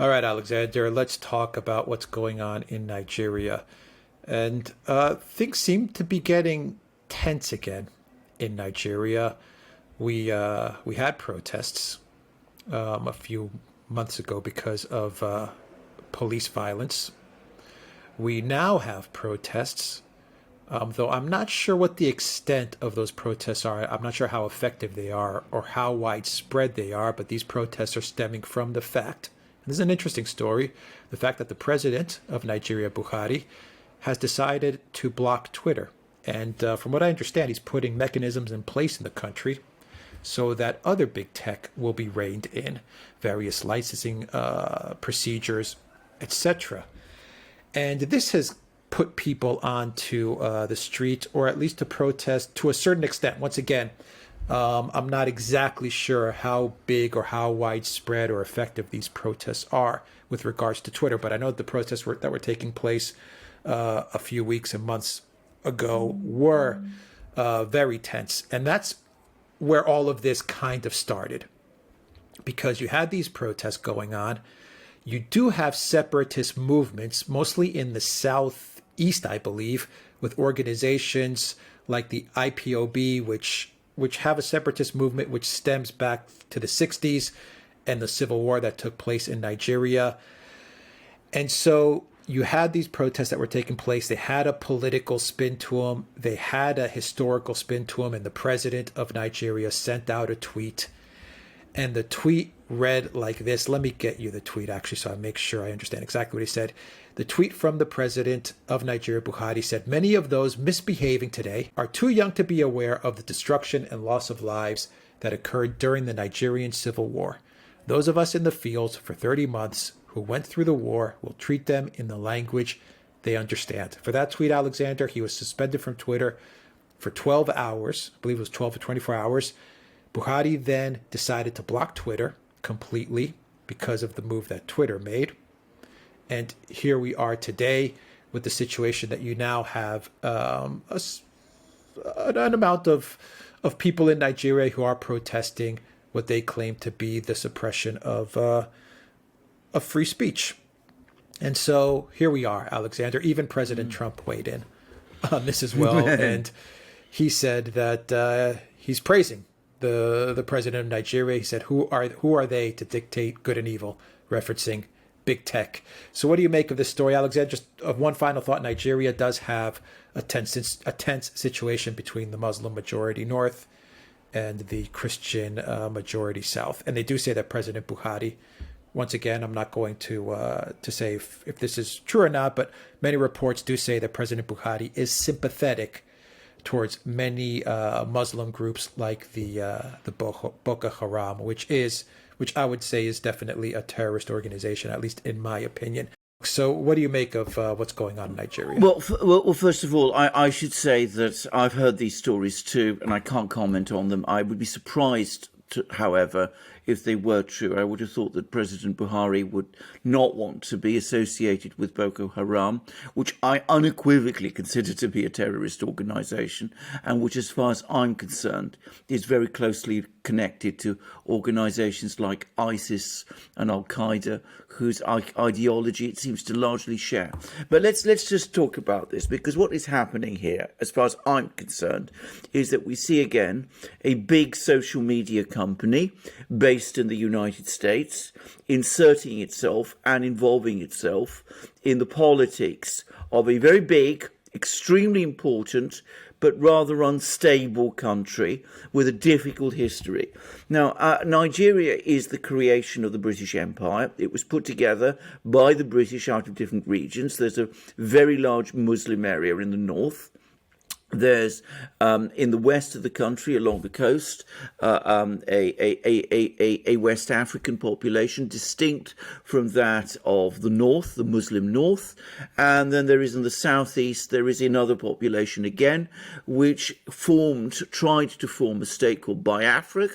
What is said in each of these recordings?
All right, Alexander, let's talk about what's going on in Nigeria. And things seem to be getting tense again in Nigeria. We had protests a few months ago because of police violence. We now have protests, though I'm not sure what the extent of those protests are. I'm not sure how effective they are or how widespread they are, but these protests are stemming from the fact, and this is an interesting story, the fact that the president of Nigeria, Buhari, has decided to block Twitter. And from what I understand, he's putting mechanisms in place in the country so that other big tech will be reined in, various licensing procedures, etc. And this has put people onto the street, or at least to protest to a certain extent. Once again, I'm not exactly sure how big or how widespread or effective these protests are with regards to Twitter, but I know the protests that were taking place a few weeks and months ago were very tense. And that's where all of this kind of started, because you had these protests going on. You do have separatist movements, mostly in the southeast, I believe, with organizations like the IPOB, which have a separatist movement which stems back to the 60s and the civil war that took place in Nigeria. And so you had these protests that were taking place. They had a political spin to them. They had a historical spin to them. And the president of Nigeria sent out a tweet. And the tweet read like this. Let me get you the tweet, actually, so I make sure I understand exactly what he said. The tweet from the president of Nigeria, Buhari, said, "Many of those misbehaving today are too young to be aware of the destruction and loss of lives that occurred during the Nigerian Civil War. Those of us in the fields for 30 months who went through the war will treat them in the language they understand." For that tweet, Alexander, he was suspended from Twitter for 12 hours. I believe it was 12 to 24 hours. Buhari then decided to block Twitter completely because of the move that Twitter made. And here we are today with the situation that you now have an amount of people in Nigeria who are protesting what they claim to be the suppression of free speech. And so here we are, Alexander. Even President Trump weighed in on this as well. And he said that he's praising the president of Nigeria. He said, who are they to dictate good and evil, referencing big tech. So what do you make of this story, Alexander? Just one final thought. Nigeria does have a tense situation between the Muslim majority north and the Christian majority south. And they do say that President Buhari, once again, I'm not going to say if this is true or not, but many reports do say that President Buhari is sympathetic towards many Muslim groups like the Boko Haram, which I would say is definitely a terrorist organization, at least in my opinion. So what do you make of what's going on in Nigeria? Well, first of all, I should say that I've heard these stories too, and I can't comment on them. I would be surprised, however, if they were true. I would have thought that President Buhari would not want to be associated with Boko Haram, which I unequivocally consider to be a terrorist organization, and which, as far as I'm concerned, is very closely connected to organizations like ISIS and Al-Qaeda, whose ideology it seems to largely share. But let's just talk about this, because what is happening here, as far as I'm concerned, is that we see again a big social media company based in the United States inserting itself and involving itself in the politics of a very big, extremely important, but rather unstable country with a difficult history. Now, Nigeria is the creation of the British Empire. It was put together by the British out of different regions. There's a very large Muslim area in the north. There's in the west of the country, along the coast, a West African population distinct from that of the north, the Muslim north, and then there is in the southeast there is another population again, which tried to form a state called Biafra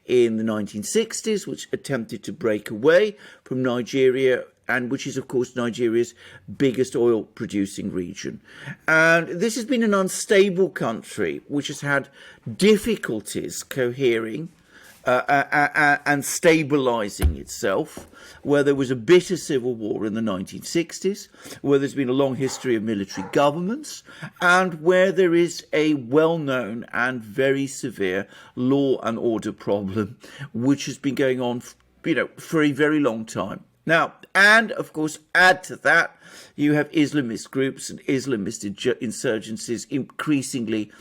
in the 1960s, which attempted to break away from Nigeria, and which is, of course, Nigeria's biggest oil-producing region. And this has been an unstable country, which has had difficulties cohering and stabilising itself, where there was a bitter civil war in the 1960s, where there's been a long history of military governments, and where there is a well-known and very severe law and order problem, which has been going on, for a very long time. Now, and of course, add to that, you have Islamist groups and Islamist insurgencies increasingly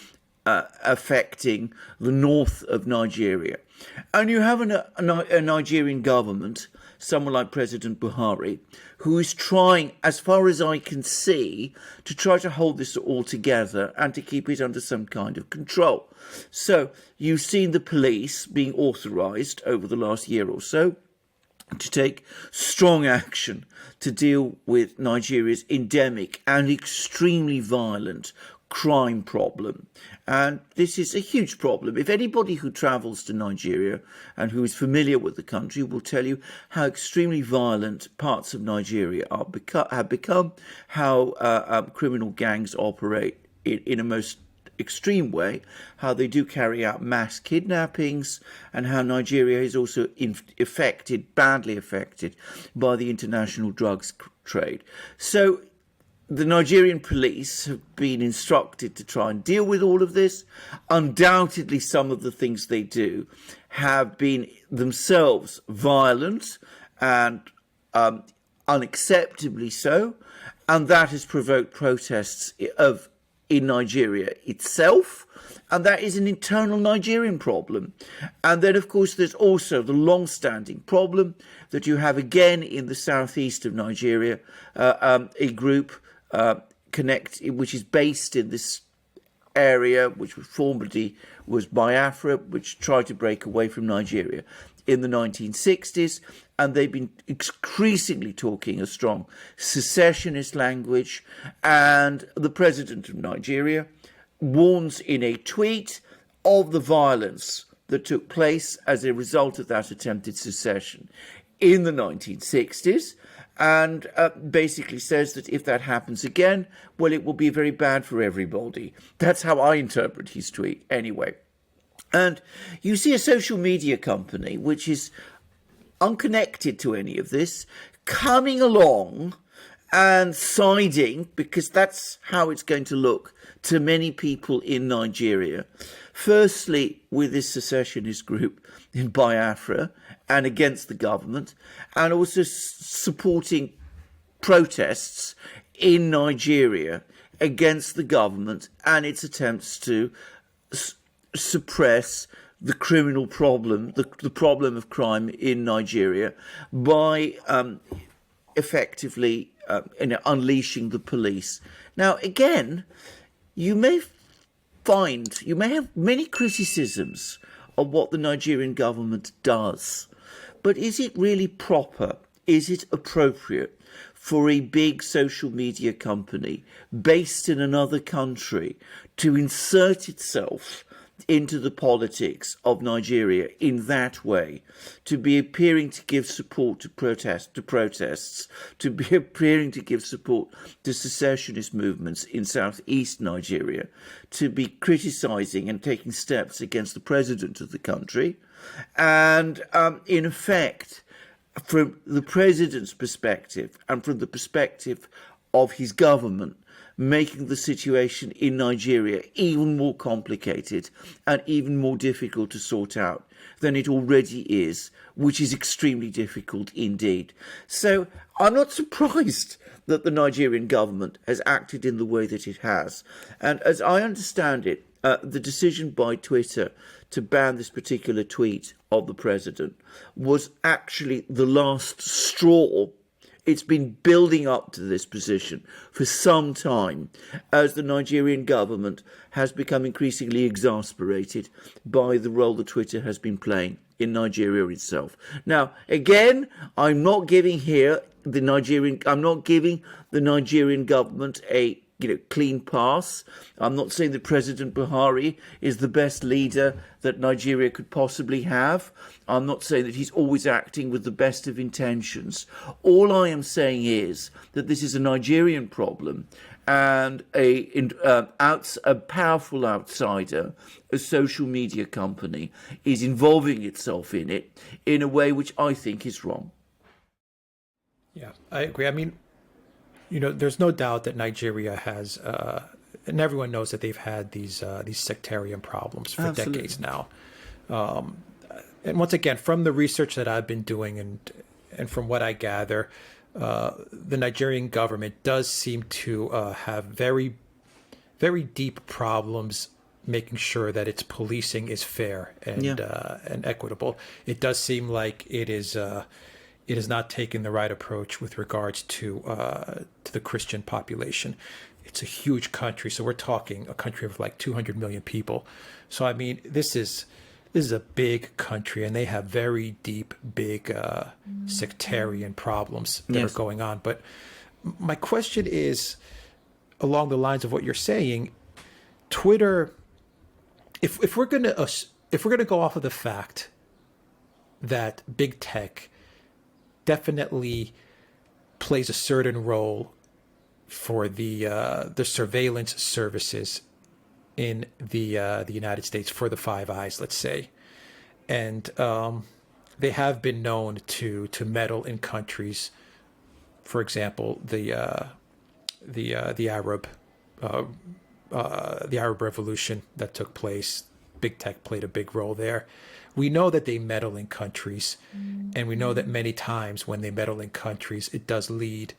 affecting the north of Nigeria. And you have a Nigerian government, someone like President Buhari, who is trying, as far as I can see, to try to hold this all together and to keep it under some kind of control. So you've seen the police being authorised over the last year or so to take strong action to deal with Nigeria's endemic and extremely violent crime problem. And this is a huge problem. If anybody who travels to Nigeria and who is familiar with the country will tell you how extremely violent parts of Nigeria have become, how criminal gangs operate in a most extreme way, how they do carry out mass kidnappings, and how Nigeria is also badly affected by the international drugs trade. So the Nigerian police have been instructed to try and deal with all of this. Undoubtedly, some of the things they do have been themselves violent and unacceptably so, and that has provoked protests in Nigeria itself, and that is an internal Nigerian problem. And then, of course, there's also the long-standing problem that you have again in the southeast of Nigeria, a group which is based in this area, which formerly was Biafra, which tried to break away from Nigeria in the 1960s, and they've been increasingly talking a strong secessionist language. And the president of Nigeria warns in a tweet of the violence that took place as a result of that attempted secession in the 1960s, and basically says that if that happens again, well, it will be very bad for everybody. That's how I interpret his tweet anyway. And you see a social media company, which is unconnected to any of this, coming along and siding, because that's how it's going to look to many people in Nigeria. Firstly, with this secessionist group in Biafra and against the government, and also supporting protests in Nigeria against the government and its attempts to suppress the criminal problem, the problem of crime in Nigeria, by effectively unleashing the police. Now, again, you may have many criticisms of what the Nigerian government does, but is it really proper? Is it appropriate for a big social media company based in another country to insert itself into the politics of Nigeria in that way, to be appearing to give support to protests, to be appearing to give support to secessionist movements in southeast Nigeria, to be criticising and taking steps against the president of the country, and in effect, from the president's perspective and from the perspective of his government, making the situation in Nigeria even more complicated and even more difficult to sort out than it already is, which is extremely difficult indeed. So I'm not surprised that the Nigerian government has acted in the way that it has. And as I understand it, the decision by Twitter to ban this particular tweet of the president was actually the last straw. It's been building up to this position for some time as the Nigerian government has become increasingly exasperated by the role that Twitter has been playing in Nigeria itself. Now, again, I'm not giving the Nigerian government a clean pass. I'm not saying that President Buhari is the best leader that Nigeria could possibly have. I'm not saying that he's always acting with the best of intentions. All I am saying is that this is a Nigerian problem, and a powerful outsider, a social media company, is involving itself in it in a way which I think is wrong. Yeah, I agree. I mean, there's no doubt that Nigeria has, and everyone knows that they've had these sectarian problems for Absolutely. decades now. And once again, from the research that I've been doing and from what I gather, the Nigerian government does seem to have very, very deep problems making sure that its policing is fair and equitable. It does seem like it is not taking the right approach with regards to the Christian population. It's a huge country, so we're talking a country of like 200 million people. So I mean, this is a big country, and they have very deep, big sectarian problems that are going on. But my question is, along the lines of what you're saying, Twitter. If we're gonna go off of the fact that big tech definitely plays a certain role for the surveillance services in the United States, for the Five Eyes, let's say, and they have been known to meddle in countries, for example, the Arab Revolution that took place. Big tech played a big role there. We know that they meddle in countries, and we know that many times when they meddle in countries, it does lead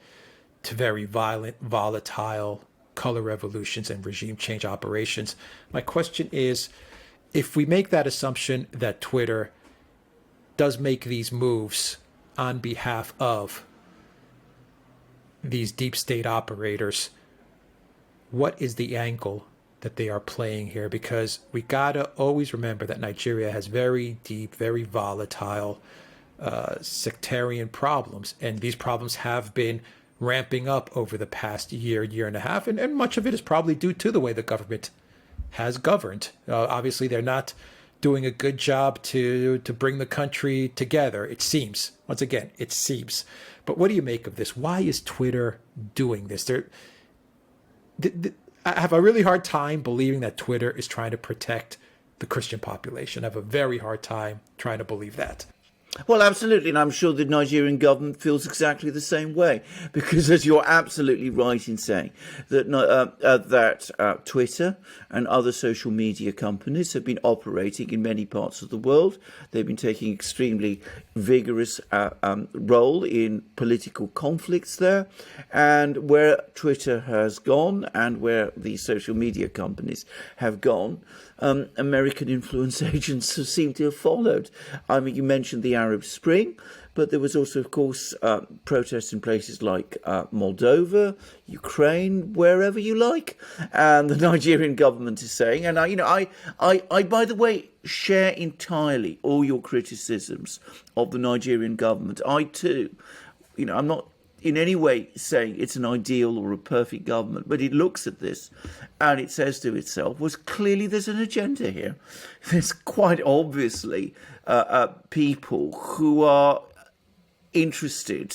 to very violent, volatile color revolutions and regime change operations. My question is, if we make that assumption that Twitter does make these moves on behalf of these deep state operators, what is the angle that they are playing here? Because we gotta always remember that Nigeria has very deep, very volatile sectarian problems, and these problems have been ramping up over the past year and a half, and much of it is probably due to the way the government has governed. Obviously, they're not doing a good job to bring the country together, it seems. Once again, it seems. But what do you make of this? Why is Twitter doing this? I have a really hard time believing that Twitter is trying to protect the Christian population. I have a very hard time trying to believe that. Well, absolutely, and I'm sure the Nigerian government feels exactly the same way, because as you're absolutely right in saying that Twitter and other social media companies have been operating in many parts of the world. They've been taking extremely vigorous role in political conflicts there, and where Twitter has gone and where the social media companies have gone, American influence agents seem to have followed. I mean, you mentioned the Arab Spring, but there was also, of course, protests in places like Moldova, Ukraine, wherever you like. And the Nigerian government is saying, and I, by the way, share entirely all your criticisms of the Nigerian government. I too, I'm not in any way saying it's an ideal or a perfect government, but it looks at this and it says to itself, well, clearly there's an agenda here. There's quite obviously people who are interested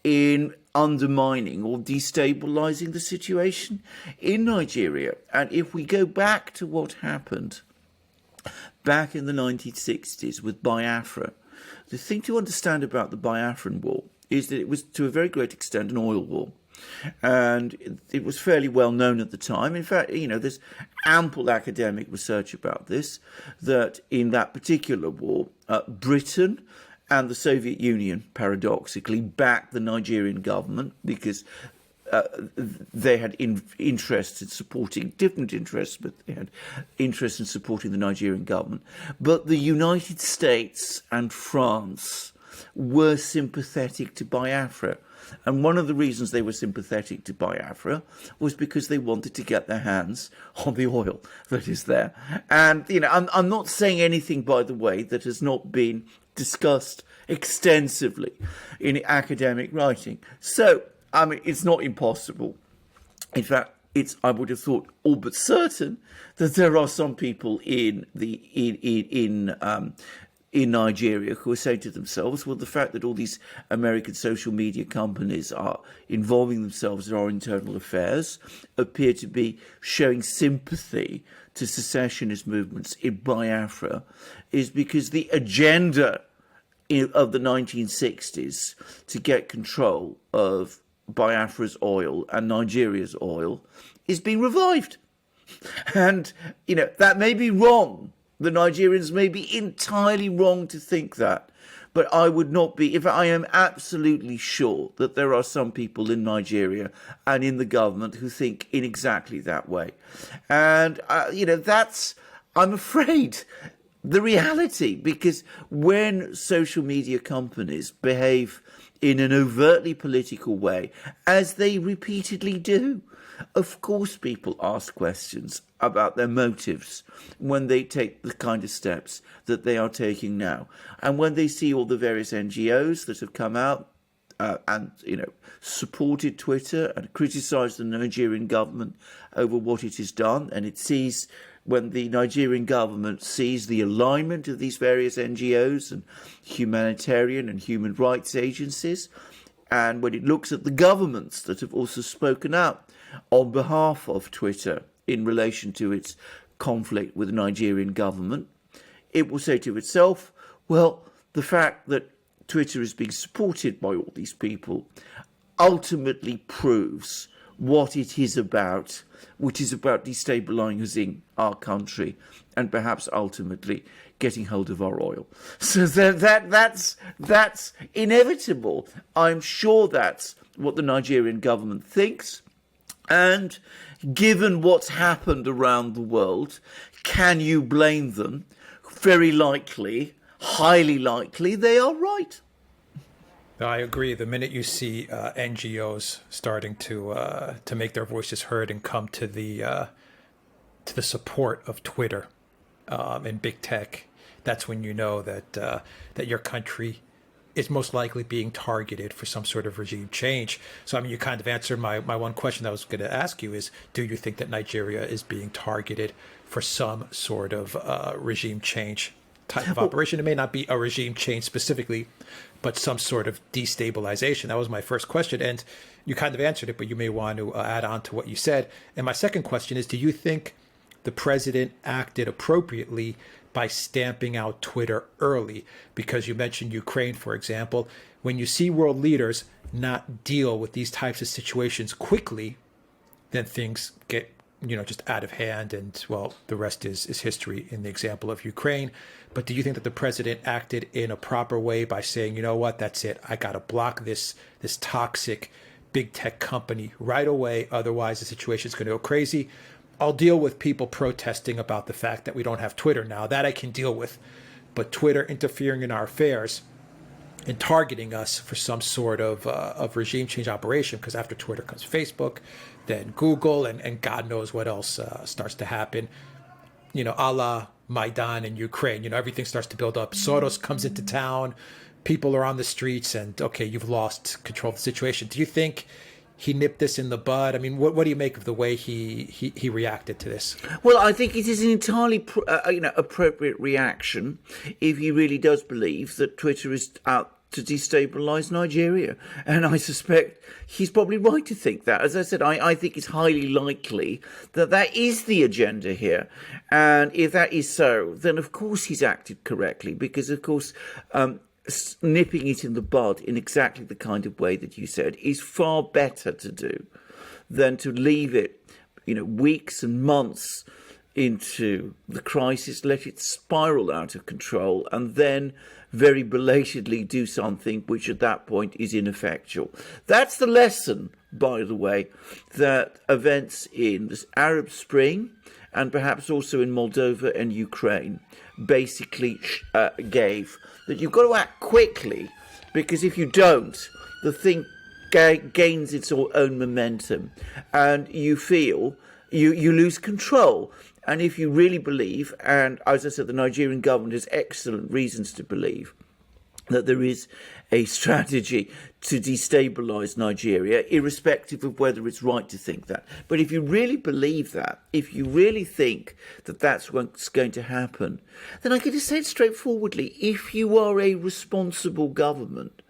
in undermining or destabilizing the situation in Nigeria. And if we go back to what happened back in the 1960s with Biafra, the thing to understand about the Biafran War is that it was to a very great extent an oil war. And it was fairly well known at the time. In fact, there's ample academic research about this, that in that particular war, Britain and the Soviet Union, paradoxically, backed the Nigerian government because they had interests in supporting, different interests, but they had interest in supporting the Nigerian government. But the United States and France were sympathetic to Biafra. And one of the reasons they were sympathetic to Biafra was because they wanted to get their hands on the oil that is there. And, I'm not saying anything, by the way, that has not been discussed extensively in academic writing. So, it's not impossible. In fact, it's, I would have thought, all but certain that there are some people in Nigeria who are saying to themselves, well, the fact that all these American social media companies are involving themselves in our internal affairs appear to be showing sympathy to secessionist movements in Biafra is because the agenda of the 1960s to get control of Biafra's oil and Nigeria's oil is being revived. And, that may be wrong. The Nigerians may be entirely wrong to think that. But I would not be, if I am absolutely sure that there are some people in Nigeria and in the government who think in exactly that way. And, that's, I'm afraid, the reality, because when social media companies behave in an overtly political way, as they repeatedly do, of course people ask questions about their motives when they take the kind of steps that they are taking now. And when they see all the various NGOs that have come out and supported Twitter and criticised the Nigerian government over what it has done, and it sees, when the Nigerian government sees the alignment of these various NGOs and humanitarian and human rights agencies, and when it looks at the governments that have also spoken out on behalf of Twitter in relation to its conflict with the Nigerian government, it will say to itself, well, the fact that Twitter is being supported by all these people ultimately proves what it is about, which is about destabilising our country and perhaps ultimately getting hold of our oil. So that's inevitable. I'm sure that's what the Nigerian government thinks. And given what's happened around the world, can you blame them? Very likely, highly likely, they are right. I agree. The minute you see NGOs starting to make their voices heard and come to the support of Twitter and big tech, that's when you know that your country is most likely being targeted for some sort of regime change. So, I mean, you kind of answered my one question I was going to ask you is, do you think that Nigeria is being targeted for some sort of regime change type of operation? It may not be a regime change specifically, but some sort of destabilization. That was my first question. And you kind of answered it, but you may want to add on to what you said. And my second question is, do you think the president acted appropriately by stamping out Twitter early? Because you mentioned Ukraine, for example. When you see world leaders not deal with these types of situations quickly, then things get, just out of hand. And, well, the rest is history in the example of Ukraine. But do you think that the president acted in a proper way by saying, you know what, that's it. I got to block this toxic big tech company right away. Otherwise, the situation is going to go crazy. I'll deal with people protesting about the fact that we don't have Twitter now. That I can deal with. But Twitter interfering in our affairs and targeting us for some sort of regime change operation, because after Twitter comes Facebook, then Google, and God knows what else starts to happen. A la Maidan in Ukraine, everything starts to build up. Soros comes into town. People are on the streets and, okay, you've lost control of the situation. Do you think he nipped this in the bud? I mean, what do you make of the way he reacted to this? Well, I think it is an entirely appropriate reaction if he really does believe that Twitter is out to destabilise Nigeria. And I suspect he's probably right to think that. As I said, I think it's highly likely that is the agenda here. And if that is so, then of course he's acted correctly, because of course nipping it in the bud in exactly the kind of way that you said is far better to do than to leave it, weeks and months into the crisis, let it spiral out of control, and then very belatedly do something which at that point is ineffectual. That's the lesson, by the way, that events in this Arab Spring and perhaps also in Moldova and Ukraine basically gave, that you've got to act quickly, because if you don't, the thing gains its own momentum and you feel you lose control. And if you really believe, and as I said, the Nigerian government has excellent reasons to believe, that there is a strategy to destabilise Nigeria, irrespective of whether it's right to think that. But if you really believe that, if you really think that that's what's going to happen, then I can just say it straightforwardly. If you are a responsible government,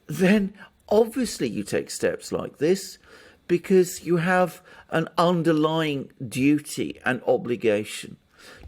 then obviously you take steps like this because you have an underlying duty and obligation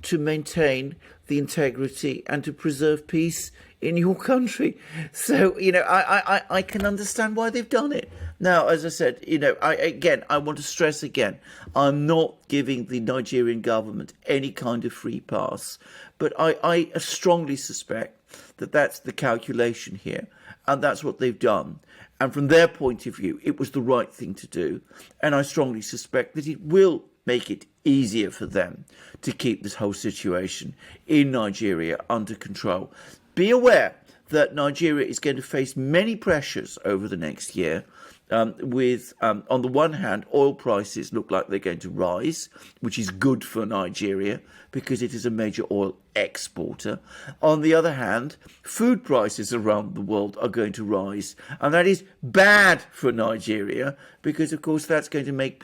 to maintain the integrity and to preserve peace in your country. So, I can understand why they've done it. Now, as I said, I want to stress again, I'm not giving the Nigerian government any kind of free pass, but I strongly suspect that that's the calculation here, and that's what they've done. And from their point of view, it was the right thing to do. And I strongly suspect that it will make it easier for them to keep this whole situation in Nigeria under control. Be aware that Nigeria is going to face many pressures over the next year. On the one hand, oil prices look like they're going to rise, which is good for Nigeria because it is a major oil exporter. On the other hand, food prices around the world are going to rise, and that is bad for Nigeria because, of course, that's going to make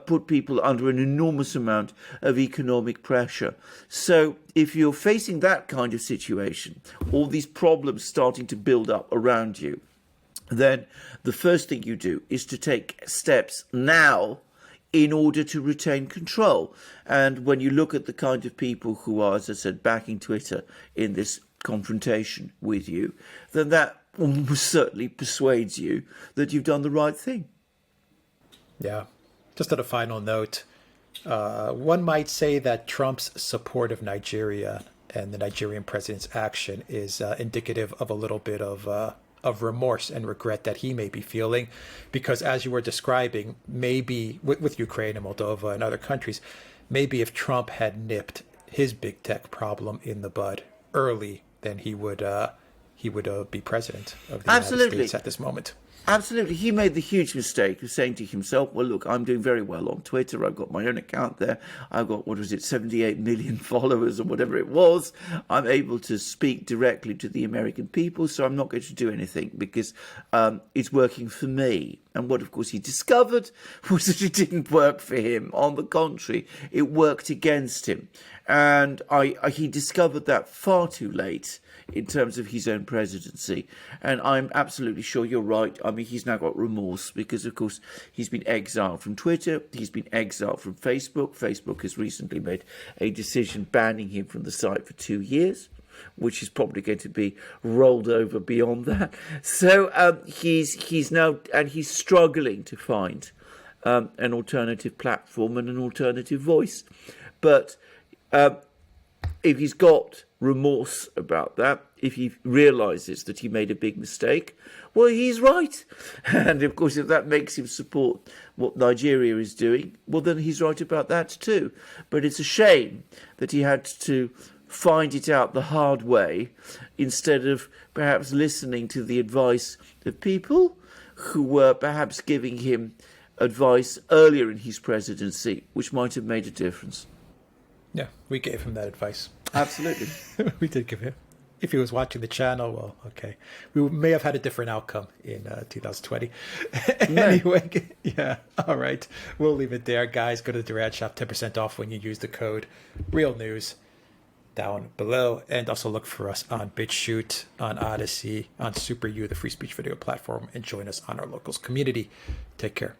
put people under an enormous amount of economic pressure. So if you're facing that kind of situation, all these problems starting to build up around you, then the first thing you do is to take steps now in order to retain control. And when you look at the kind of people who are, as I said, backing Twitter in this confrontation with you, then that almost certainly persuades you that you've done the right thing. Yeah. Just on a final note, one might say that Trump's support of Nigeria and the Nigerian president's action is indicative of a little bit of remorse and regret that he may be feeling, because as you were describing, maybe with Ukraine and Moldova and other countries, maybe if Trump had nipped his big tech problem in the bud early, then he would be president of the United States at this moment. Absolutely. He made the huge mistake of saying to himself, well, look, I'm doing very well on Twitter. I've got my own account there. I've got, 78 million followers or whatever it was. I'm able to speak directly to the American people, so I'm not going to do anything because it's working for me. And what, of course, he discovered was that it didn't work for him. On the contrary, it worked against him. And he discovered that far too late in terms of his own presidency. And I'm absolutely sure you're right. I mean, he's now got remorse because, of course, he's been exiled from Twitter. He's been exiled from Facebook. Facebook has recently made a decision banning him from the site for 2 years, which is probably going to be rolled over beyond that. So he's now, and he's struggling to find an alternative platform and an alternative voice. But if he's got remorse about that, if he realises that he made a big mistake, well, he's right. And of course, if that makes him support what Nigeria is doing, well, then he's right about that too. But it's a shame that he had to find it out the hard way instead of perhaps listening to the advice of people who were perhaps giving him advice earlier in his presidency, which might have made a difference. Yeah, we gave him that advice. Absolutely. We did give him. If he was watching the channel, well, okay. We may have had a different outcome in 2020. Anyway, yeah, all right. We'll leave it there, guys. Go to the Duran shop, 10% off when you use the code REALNEWS down below. And also look for us on BitChute, on Odyssey, on SuperU, the free speech video platform, and join us on our locals community. Take care.